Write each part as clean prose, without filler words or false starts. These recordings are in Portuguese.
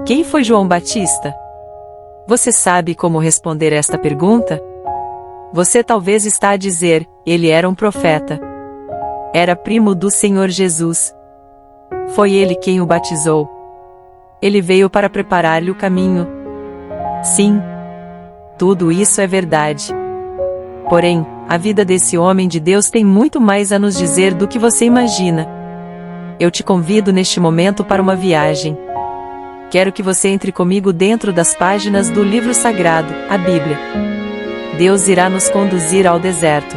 Quem foi João Batista? Você sabe como responder esta pergunta? Você talvez está a dizer, ele era um profeta. Era primo do Senhor Jesus. Foi ele quem o batizou. Ele veio para preparar-lhe o caminho. Sim. Tudo isso é verdade. Porém, a vida desse homem de Deus tem muito mais a nos dizer do que você imagina. Eu te convido neste momento para uma viagem. Quero que você entre comigo dentro das páginas do livro sagrado, a Bíblia. Deus irá nos conduzir ao deserto.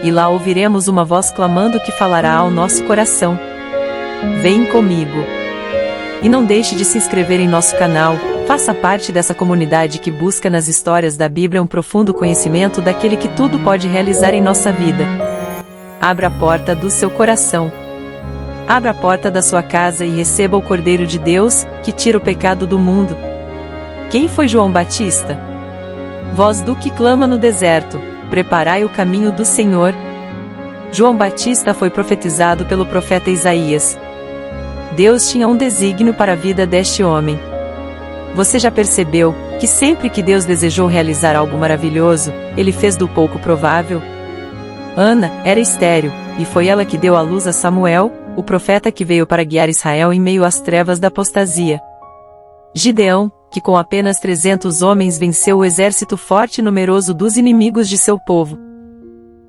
E lá ouviremos uma voz clamando que falará ao nosso coração. Vem comigo. E não deixe de se inscrever em nosso canal, faça parte dessa comunidade que busca nas histórias da Bíblia um profundo conhecimento daquele que tudo pode realizar em nossa vida. Abra a porta do seu coração. Abra a porta da sua casa e receba o Cordeiro de Deus, que tira o pecado do mundo. Quem foi João Batista? Voz do que clama no deserto, preparai o caminho do Senhor. João Batista foi profetizado pelo profeta Isaías. Deus tinha um desígnio para a vida deste homem. Você já percebeu que sempre que Deus desejou realizar algo maravilhoso, ele fez do pouco provável? Ana era estéril, e foi ela que deu à luz a Samuel, o profeta que veio para guiar Israel em meio às trevas da apostasia. Gideão, que com apenas 300 homens venceu o exército forte e numeroso dos inimigos de seu povo.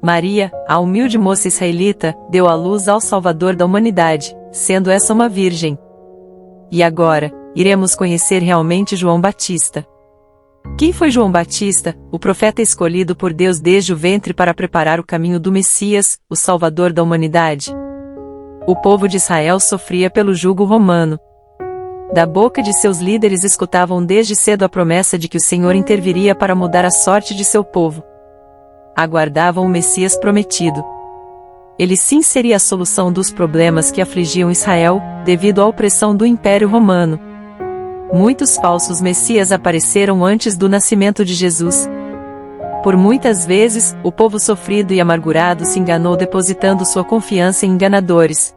Maria, a humilde moça israelita, deu à luz ao Salvador da humanidade, sendo essa uma virgem. E agora, iremos conhecer realmente João Batista. Quem foi João Batista, o profeta escolhido por Deus desde o ventre para preparar o caminho do Messias, o Salvador da humanidade? O povo de Israel sofria pelo jugo romano. Da boca de seus líderes escutavam desde cedo a promessa de que o Senhor interviria para mudar a sorte de seu povo. Aguardavam o Messias prometido. Ele sim seria a solução dos problemas que afligiam Israel, devido à opressão do Império Romano. Muitos falsos messias apareceram antes do nascimento de Jesus. Por muitas vezes, o povo sofrido e amargurado se enganou depositando sua confiança em enganadores.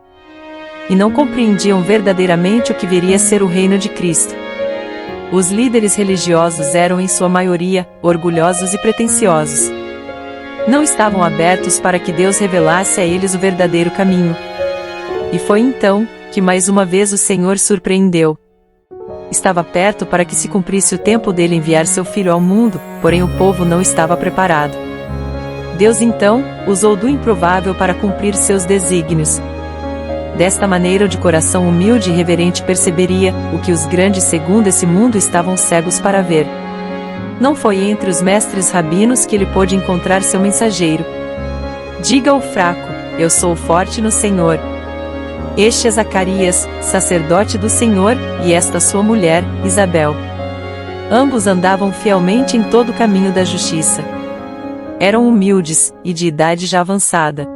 E não compreendiam verdadeiramente o que viria a ser o reino de Cristo. Os líderes religiosos eram em sua maioria, orgulhosos e pretensiosos. Não estavam abertos para que Deus revelasse a eles o verdadeiro caminho. E foi então, que mais uma vez o Senhor surpreendeu. Estava perto para que se cumprisse o tempo dele enviar seu filho ao mundo, porém o povo não estava preparado. Deus então, usou do improvável para cumprir seus desígnios. Desta maneira o de coração humilde e reverente perceberia, o que os grandes segundo esse mundo estavam cegos para ver. Não foi entre os mestres rabinos que ele pôde encontrar seu mensageiro. Diga ao fraco, eu sou forte no Senhor. Este é Zacarias, sacerdote do Senhor, e esta sua mulher, Isabel. Ambos andavam fielmente em todo o caminho da justiça. Eram humildes, e de idade já avançada.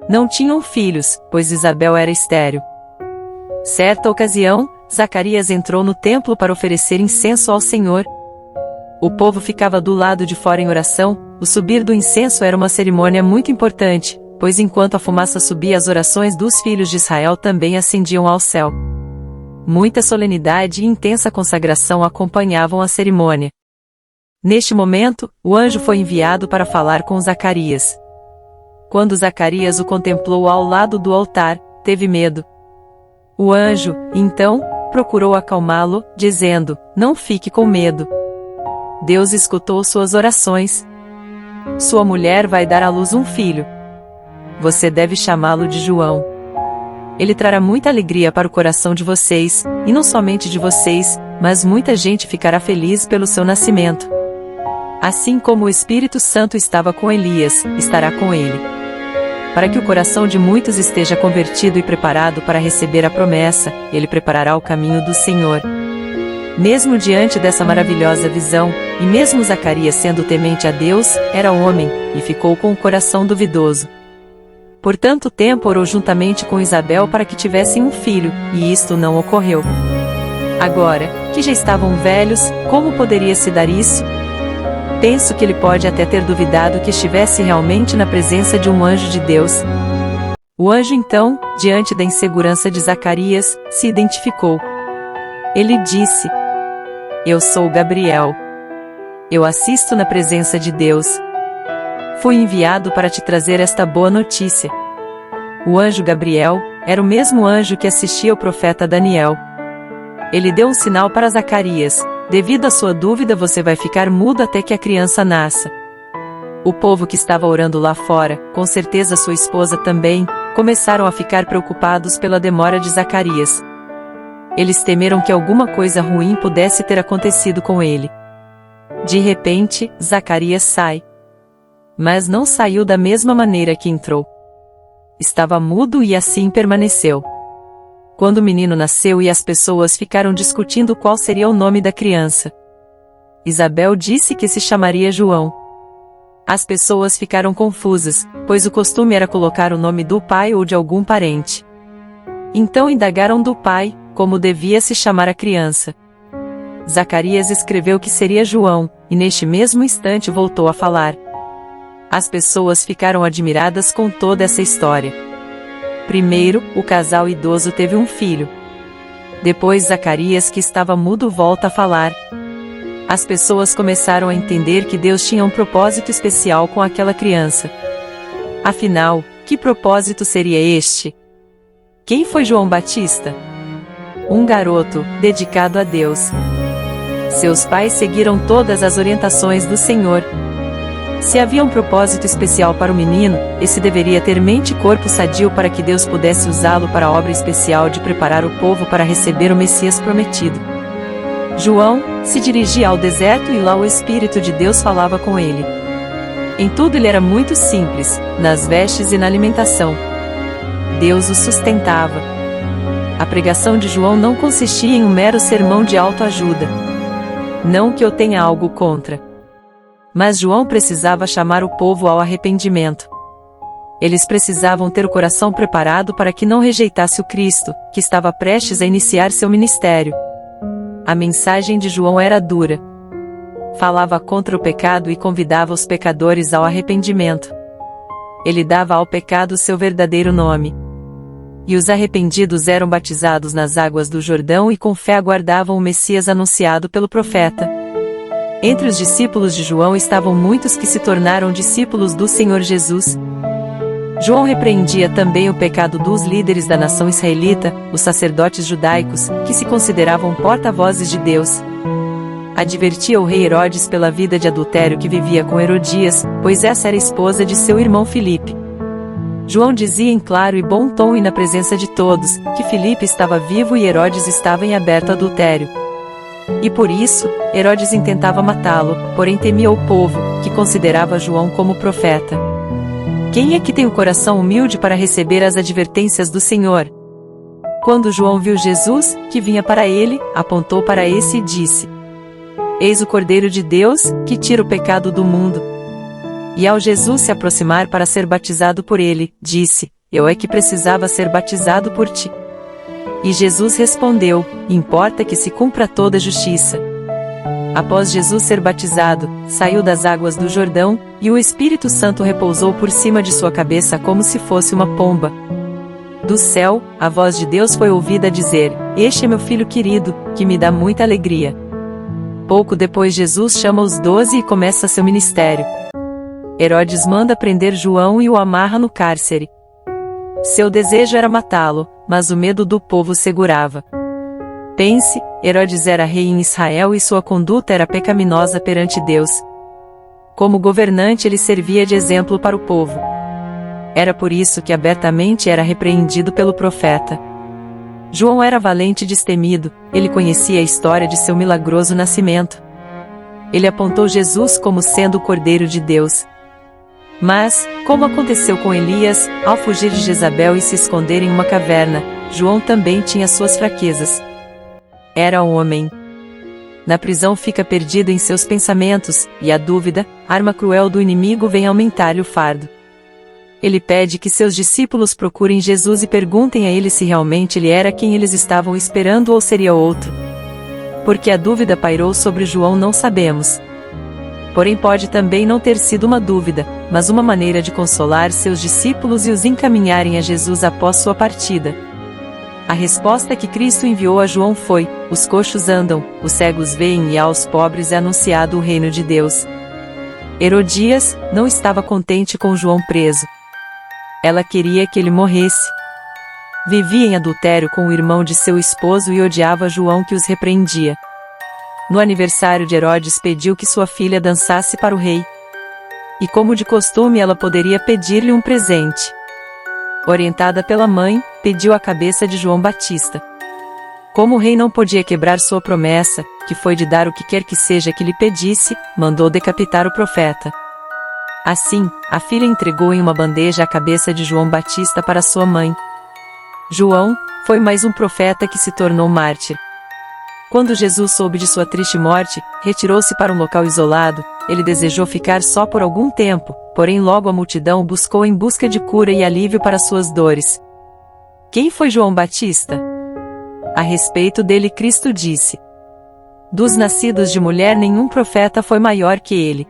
Não tinham filhos, pois Isabel era estéril. Certa ocasião, Zacarias entrou no templo para oferecer incenso ao Senhor. O povo ficava do lado de fora em oração. O subir do incenso era uma cerimônia muito importante, pois enquanto a fumaça subia as orações dos filhos de Israel também ascendiam ao céu. Muita solenidade e intensa consagração acompanhavam a cerimônia. Neste momento, o anjo foi enviado para falar com Zacarias. Quando Zacarias o contemplou ao lado do altar, teve medo. O anjo, então, procurou acalmá-lo, dizendo, não fique com medo. Deus escutou suas orações. Sua mulher vai dar à luz um filho. Você deve chamá-lo de João. Ele trará muita alegria para o coração de vocês, e não somente de vocês, mas muita gente ficará feliz pelo seu nascimento. Assim como o Espírito Santo estava com Elias, estará com ele. Para que o coração de muitos esteja convertido e preparado para receber a promessa, ele preparará o caminho do Senhor. Mesmo diante dessa maravilhosa visão, e mesmo Zacarias sendo temente a Deus, era homem, e ficou com o coração duvidoso. Por tanto tempo orou juntamente com Isabel para que tivessem um filho, e isto não ocorreu. Agora, que já estavam velhos, como poderia se dar isso? Penso que ele pode até ter duvidado que estivesse realmente na presença de um anjo de Deus. O anjo então, diante da insegurança de Zacarias, se identificou. Ele disse: Eu sou Gabriel. Eu assisto na presença de Deus. Fui enviado para te trazer esta boa notícia. O anjo Gabriel era o mesmo anjo que assistia ao profeta Daniel. Ele deu um sinal para Zacarias: devido à sua dúvida, você vai ficar mudo até que a criança nasça. O povo que estava orando lá fora, com certeza sua esposa também, começaram a ficar preocupados pela demora de Zacarias. Eles temeram que alguma coisa ruim pudesse ter acontecido com ele. De repente, Zacarias sai. Mas não saiu da mesma maneira que entrou. Estava mudo e assim permaneceu. Quando o menino nasceu e as pessoas ficaram discutindo qual seria o nome da criança, Isabel disse que se chamaria João. As pessoas ficaram confusas, pois o costume era colocar o nome do pai ou de algum parente. Então indagaram do pai, como devia se chamar a criança. Zacarias escreveu que seria João, e neste mesmo instante voltou a falar. As pessoas ficaram admiradas com toda essa história. Primeiro, o casal idoso teve um filho. Depois Zacarias, que estava mudo, volta a falar. As pessoas começaram a entender que Deus tinha um propósito especial com aquela criança. Afinal, que propósito seria este? Quem foi João Batista? Um garoto, dedicado a Deus. Seus pais seguiram todas as orientações do Senhor. Se havia um propósito especial para o menino, esse deveria ter mente e corpo sadio para que Deus pudesse usá-lo para a obra especial de preparar o povo para receber o Messias prometido. João se dirigia ao deserto e lá o Espírito de Deus falava com ele. Em tudo ele era muito simples, nas vestes e na alimentação. Deus o sustentava. A pregação de João não consistia em um mero sermão de autoajuda. Não que eu tenha algo contra. Mas João precisava chamar o povo ao arrependimento. Eles precisavam ter o coração preparado para que não rejeitasse o Cristo, que estava prestes a iniciar seu ministério. A mensagem de João era dura. Falava contra o pecado e convidava os pecadores ao arrependimento. Ele dava ao pecado seu verdadeiro nome. E os arrependidos eram batizados nas águas do Jordão e com fé aguardavam o Messias anunciado pelo profeta. Entre os discípulos de João estavam muitos que se tornaram discípulos do Senhor Jesus. João repreendia também o pecado dos líderes da nação israelita, os sacerdotes judaicos, que se consideravam porta-vozes de Deus. Advertia o rei Herodes pela vida de adultério que vivia com Herodias, pois essa era esposa de seu irmão Filipe. João dizia em claro e bom tom e na presença de todos, que Filipe estava vivo e Herodes estava em aberto adultério. E por isso, Herodes intentava matá-lo, porém temia o povo, que considerava João como profeta. Quem é que tem o coração humilde para receber as advertências do Senhor? Quando João viu Jesus, que vinha para ele, apontou para esse e disse: Eis o Cordeiro de Deus, que tira o pecado do mundo. E ao Jesus se aproximar para ser batizado por ele, disse: Eu é que precisava ser batizado por ti. E Jesus respondeu: Importa que se cumpra toda a justiça. Após Jesus ser batizado, saiu das águas do Jordão, e o Espírito Santo repousou por cima de sua cabeça como se fosse uma pomba. Do céu, a voz de Deus foi ouvida dizer: Este é meu filho querido, que me dá muita alegria. Pouco depois Jesus chama os 12 e começa seu ministério. Herodes manda prender João e o amarra no cárcere. Seu desejo era matá-lo, mas o medo do povo segurava. Pense, Herodes era rei em Israel e sua conduta era pecaminosa perante Deus. Como governante ele servia de exemplo para o povo. Era por isso que abertamente era repreendido pelo profeta. João era valente e destemido, ele conhecia a história de seu milagroso nascimento. Ele apontou Jesus como sendo o Cordeiro de Deus. Mas, como aconteceu com Elias, ao fugir de Jezabel e se esconder em uma caverna, João também tinha suas fraquezas. Era homem. Na prisão fica perdido em seus pensamentos, e a dúvida, arma cruel do inimigo, vem aumentar-lhe o fardo. Ele pede que seus discípulos procurem Jesus e perguntem a ele se realmente ele era quem eles estavam esperando ou seria outro. Porque a dúvida pairou sobre João não sabemos. Porém pode também não ter sido uma dúvida, mas uma maneira de consolar seus discípulos e os encaminharem a Jesus após sua partida. A resposta que Cristo enviou a João foi: os coxos andam, os cegos veem e aos pobres é anunciado o reino de Deus. Herodias não estava contente com João preso. Ela queria que ele morresse. Vivia em adultério com o irmão de seu esposo e odiava João, que os repreendia. No aniversário de Herodes, pediu que sua filha dançasse para o rei. E como de costume, ela poderia pedir-lhe um presente. Orientada pela mãe, pediu a cabeça de João Batista. Como o rei não podia quebrar sua promessa, que foi de dar o que quer que seja que lhe pedisse, mandou decapitar o profeta. Assim, a filha entregou em uma bandeja a cabeça de João Batista para sua mãe. João foi mais um profeta que se tornou mártir. Quando Jesus soube de sua triste morte, retirou-se para um local isolado. Ele desejou ficar só por algum tempo, porém logo a multidão o buscou em busca de cura e alívio para suas dores. Quem foi João Batista? A respeito dele, Cristo disse: dos nascidos de mulher nenhum profeta foi maior que ele.